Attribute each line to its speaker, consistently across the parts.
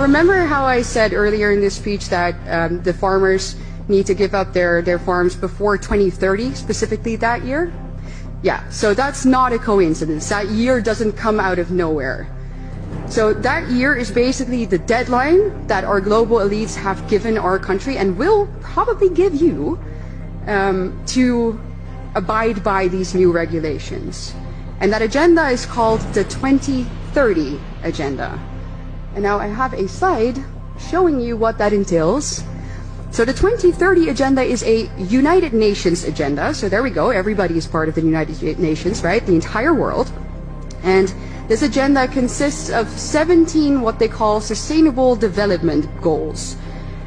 Speaker 1: Remember how I said earlier in this speech that the farmers need to give up their farms before 2030, specifically that year? Yeah, so that's not a coincidence. That year doesn't come out of nowhere. So that year is basically the deadline that our global elites have given our country and will probably give you to abide by these new regulations. And that agenda is called the 2030 Agenda. And now I have a slide showing you what that entails. So the 2030 Agenda is a United Nations agenda. So there we go, everybody is part of the United Nations, right? The entire world. And this agenda consists of 17 what they call Sustainable Development Goals.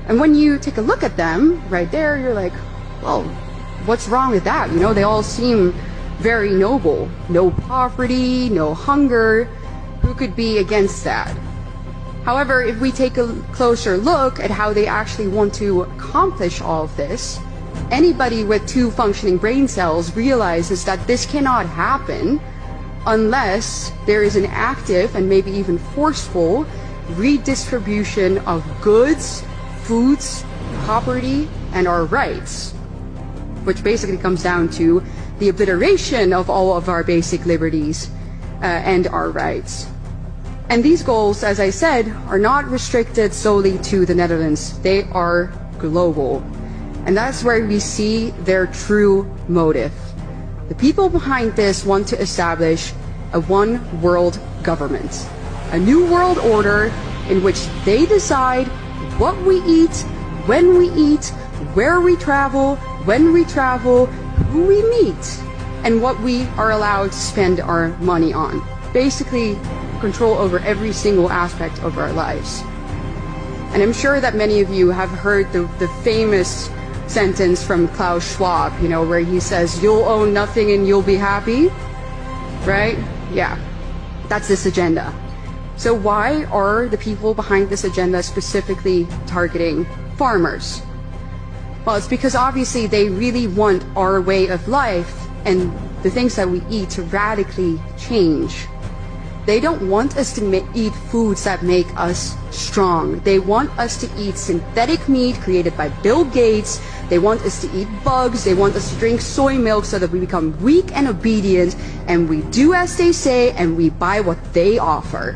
Speaker 1: And when you take a look at them, right there, you're like, well, what's wrong with that? You know, they all seem very noble. No poverty, no hunger. Who could be against that? However, if we take a closer look at how they actually want to accomplish all of this, anybody with 2 functioning brain cells realizes that this cannot happen unless there is an active and maybe even forceful redistribution of goods, foods, property, and our rights, which basically comes down to the obliteration of all of our basic liberties and our rights. And these goals, as I said, are not restricted solely to the Netherlands. They are global. And that's where we see their true motive. The people behind this want to establish a one-world government, a new world order in which they decide what we eat, when we eat, where we travel, when we travel, who we meet, and what we are allowed to spend our money on. Basically, control over every single aspect of our lives. And I'm sure that many of you have heard the famous sentence from Klaus Schwab, you know, where he says, "You'll own nothing and you'll be happy," right? Yeah, that's this agenda. So why are the people behind this agenda specifically targeting farmers? Well, it's because obviously they really want our way of life and the things that we eat to radically change. They don't want us to eat foods that make us strong. They want us to eat synthetic meat created by Bill Gates. They want us to eat bugs. They want us to drink soy milk so that we become weak and obedient, and we do as they say and we buy what they offer.